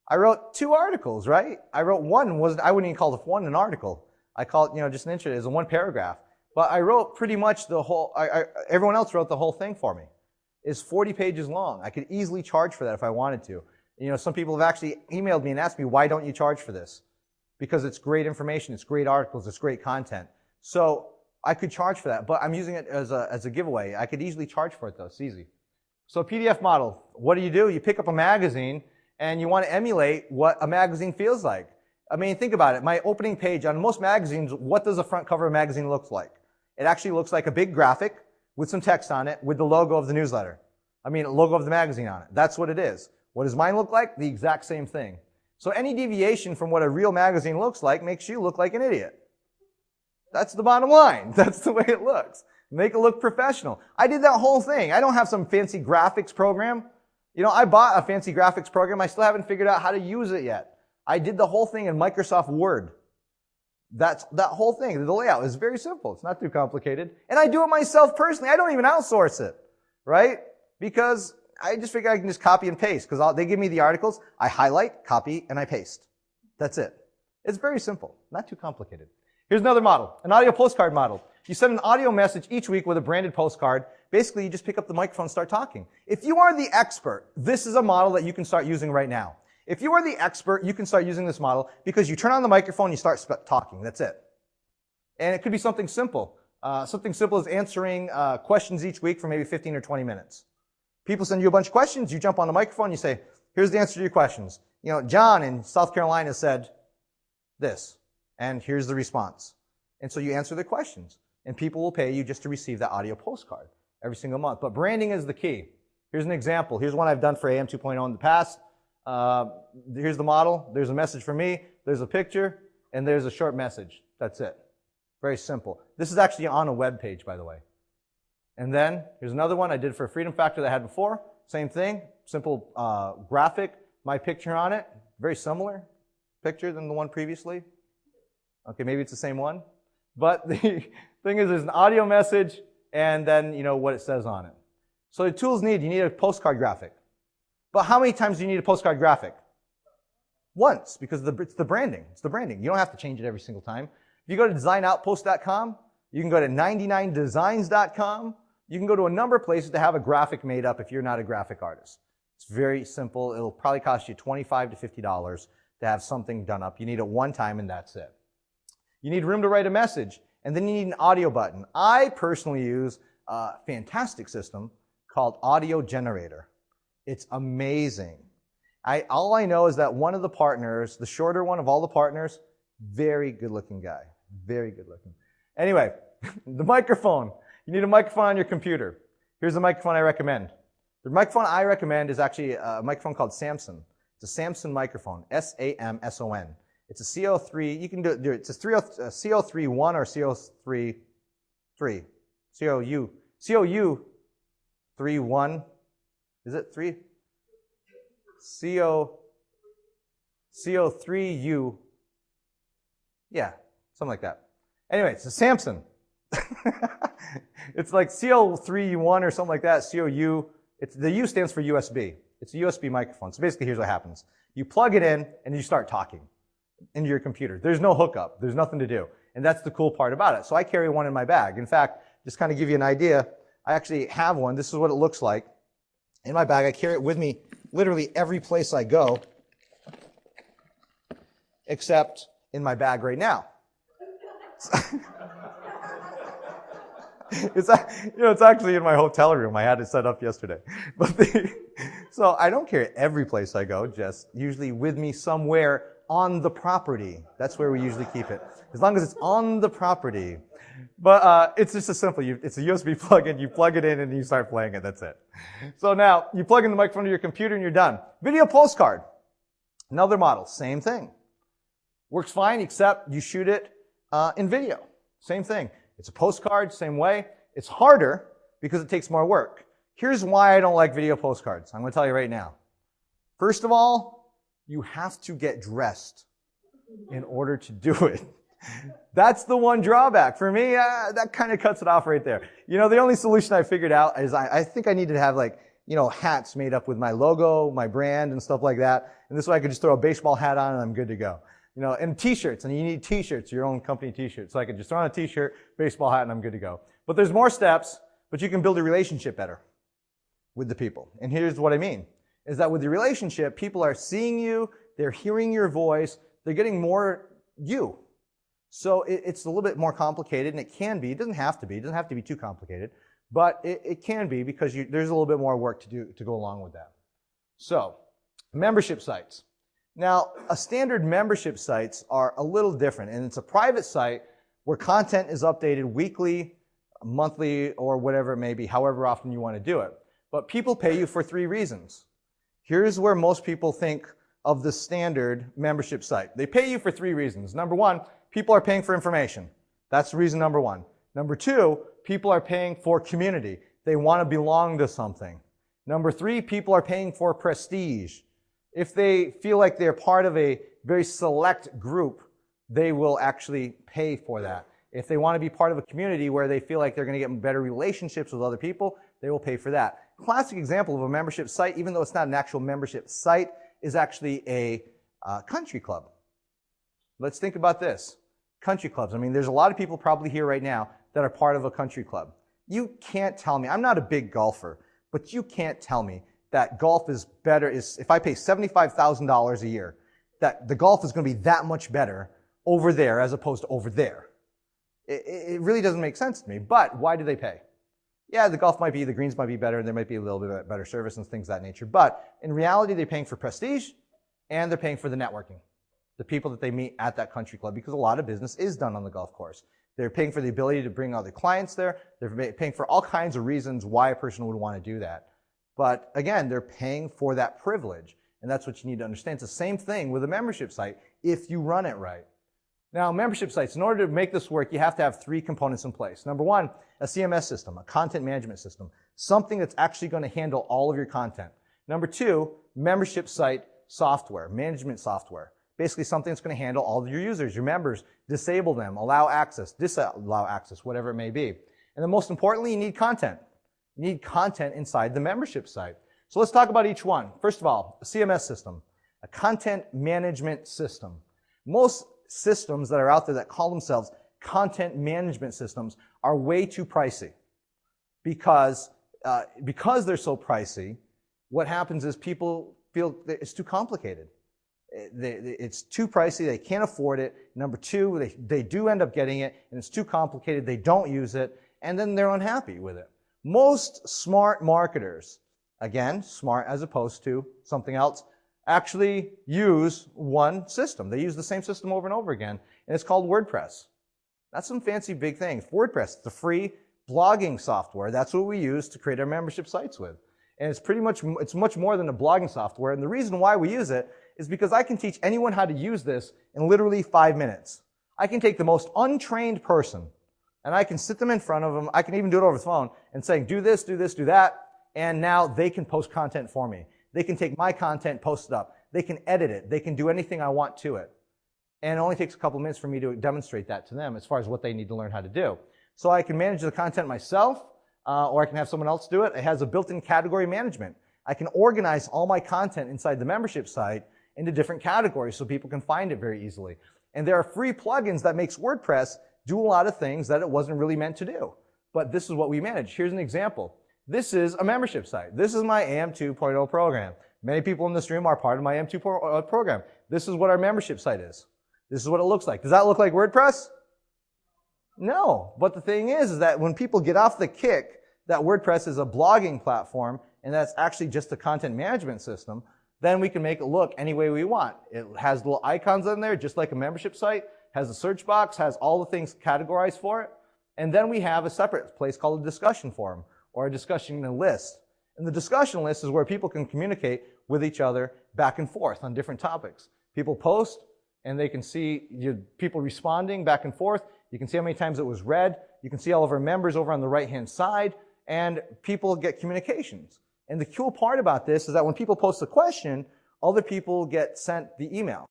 I wrote 2 articles, right? I wrote one, I wouldn't even call the one an article. I call it, just an intro. It's a 1 paragraph. But I wrote pretty much the whole, everyone else wrote the whole thing for me. It's 40 pages long. I could easily charge for that if I wanted to. Some people have actually emailed me and asked me, why don't you charge for this? Because it's great information, it's great articles, it's great content. So I could charge for that, but I'm using it as a giveaway. I could easily charge for it though, it's easy. So PDF model, what do? You pick up a magazine and you want to emulate what a magazine feels like. I mean, think about it. My opening page on most magazines, what does the front cover of a magazine look like? It actually looks like a big graphic with some text on it with the logo of the newsletter. A logo of the magazine on it. That's what it is. What does mine look like? The exact same thing. So any deviation from what a real magazine looks like makes you look like an idiot. That's the bottom line. That's the way it looks. Make it look professional. I did that whole thing. I don't have some fancy graphics program. I bought a fancy graphics program. I still haven't figured out how to use it yet. I did the whole thing in Microsoft Word. That whole thing. The layout is very simple. It's not too complicated. And I do it myself personally. I don't even outsource it, right? Because I just figure I can just copy and paste because they give me the articles. I highlight, copy, and I paste. That's it. It's very simple. Not too complicated. Here's another model, an audio postcard model. You send an audio message each week with a branded postcard. Basically, you just pick up the microphone and start talking. If you are the expert, this is a model that you can start using right now. If you are the expert, you can start using this model because you turn on the microphone, you start talking. That's it. And it could be something simple. Something simple as answering questions each week for maybe 15 or 20 minutes. People send you a bunch of questions. You jump on the microphone. You say, here's the answer to your questions. John in South Carolina said this, and here's the response. And so you answer the questions. And people will pay you just to receive that audio postcard every single month. But branding is the key. Here's an example. Here's one I've done for AM 2.0 in the past. Here's the model. There's a message for me. There's a picture. And there's a short message. That's it. Very simple. This is actually on a web page, by the way. And then here's another one I did for Freedom Factor that I had before. Same thing. Simple graphic. My picture on it. Very similar picture than the one previously. Okay, maybe it's the same one. But the thing is, there's an audio message and then, what it says on it. So the tools you need a postcard graphic. But how many times do you need a postcard graphic? Once, because it's the branding. It's the branding. You don't have to change it every single time. If you go to designoutpost.com, you can go to 99designs.com. You can go to a number of places to have a graphic made up if you're not a graphic artist. It's very simple. It'll probably cost you $25 to $50 to have something done up. You need it one time and that's it. You need room to write a message, and then you need an audio button. I personally use a fantastic system called Audio Generator. It's amazing. All I know is that one of the partners, the shorter one of all the partners, very good-looking guy. Very good-looking. Anyway, the microphone. You need a microphone on your computer. Here's the microphone I recommend. The microphone I recommend is actually a microphone called Samson. It's a Samson microphone, S-A-M-S-O-N. It's a CO3, you can do it, it's a CO3-1 or CO3-3. CO3-1. Is it 3? CO3U. Yeah, something like that. Anyway, it's a Samson. It's like CO3U1 or something like that, COU. The U stands for USB. It's a USB microphone. So basically, here's what happens. You plug it in, and you start talking into your computer. There's no hookup. There's nothing to do. And that's the cool part about it. So I carry one in my bag. In fact, just kind of give you an idea, I actually have one. This is what it looks like. In my bag, I carry it with me literally every place I go, except in my bag right now. It's actually in my hotel room. I had it set up yesterday. So I don't carry it every place I go, just usually with me somewhere on the property. That's where we usually keep it. As long as it's on the property. But it's just as simple. It's a USB plug-in. You plug it in and you start playing it. That's it. So now you plug in the microphone to your computer and you're done. Video postcard. Another model. Same thing. Works fine, except you shoot it in video. Same thing. It's a postcard, same way. It's harder because it takes more work. Here's why I don't like video postcards. I'm going to tell you right now. First of all, you have to get dressed in order to do it. That's the one drawback. For me, that kind of cuts it off right there. The only solution I figured out is I think I needed to have hats made up with my logo, my brand, and stuff like that. And this way I could just throw a baseball hat on and I'm good to go. And t-shirts, and you need t-shirts, your own company t-shirt. So I could just throw on a t-shirt, baseball hat, and I'm good to go. But there's more steps, but you can build a relationship better with the people. And here's what I mean, is that with the relationship, people are seeing you, they're hearing your voice, they're getting more you. So it's a little bit more complicated, and it can be. It doesn't have to be. It doesn't have to be too complicated. But it can be because there's a little bit more work to do to go along with that. So, membership sites. Now, a standard membership sites are a little different, and it's a private site where content is updated weekly, monthly, or whatever it may be, however often you want to do it. But people pay you for 3 reasons. Here's where most people think of the standard membership site. They pay you for 3 reasons. Number 1, people are paying for information. That's reason number 1. Number 2, people are paying for community. They want to belong to something. Number 3, people are paying for prestige. If they feel like they're part of a very select group, they will actually pay for that. If they want to be part of a community where they feel like they're going to get better relationships with other people, they will pay for that. Classic example of a membership site, even though it's not an actual membership site, is actually a country club. Let's think about this. Country clubs. I mean, there's a lot of people probably here right now that are part of a country club. You can't tell me, I'm not a big golfer, but you can't tell me that golf is better, if I pay $75,000 a year, that the golf is going to be that much better over there as opposed to over there. It really doesn't make sense to me, but why do they pay? Yeah, the golf might be, the greens might be better, and there might be a little bit better service and things of that nature, but in reality, they're paying for prestige, and they're paying for the networking, the people that they meet at that country club, because a lot of business is done on the golf course. They're paying for the ability to bring other clients there. They're paying for all kinds of reasons why a person would want to do that. But again, they're paying for that privilege, and that's what you need to understand. It's the same thing with a membership site if you run it right. Now, membership sites, in order to make this work, you have to have 3 components in place. Number 1, a CMS system, a content management system, something that's actually going to handle all of your content. Number 2, membership site software, management software. Basically something that's going to handle all of your users, your members, disable them, allow access, disallow access, whatever it may be. And then most importantly, you need content. You need content inside the membership site. So let's talk about each one. First of all, a CMS system, a content management system. Most systems that are out there that call themselves content management systems are way too pricey. Because they're so pricey, what happens is people feel that it's too complicated. It's too pricey, they can't afford it. Number 2, they do end up getting it, and it's too complicated, they don't use it, and then they're unhappy with it. Most smart marketers, again, smart as opposed to something else, actually use one system. They use the same system over and over again, and it's called WordPress. That's some fancy big things. WordPress, the free blogging software, that's what we use to create our membership sites with. And it's much more than a blogging software, and the reason why we use it is because I can teach anyone how to use this in literally 5 minutes. I can take the most untrained person, and I can sit them in front of them, I can even do it over the phone, and say, do this, do this, do that, and now they can post content for me. They can take my content, post it up. They can edit it. They can do anything I want to it. And it only takes a couple minutes for me to demonstrate that to them as far as what they need to learn how to do. So I can manage the content myself, or I can have someone else do it. It has a built-in category management. I can organize all my content inside the membership site into different categories so people can find it very easily. And there are free plugins that makes WordPress do a lot of things that it wasn't really meant to do. But this is what we manage. Here's an example. This is a membership site. This is my AM 2.0 program. Many people in this room are part of my AM 2.0 program. This is what our membership site is. This is what it looks like. Does that look like WordPress? No. But the thing is that when people get off the kick that WordPress is a blogging platform and that's actually just a content management system, then we can make it look any way we want. It has little icons in there, just like a membership site, has a search box, has all the things categorized for it. And then we have a separate place called a discussion forum or a discussion list. And the discussion list is where people can communicate with each other back and forth on different topics. People post and they can see people responding back and forth. You can see how many times it was read. You can see all of our members over on the right-hand side, and people get communications. And the cool part about this is that when people post a question, other people get sent the email.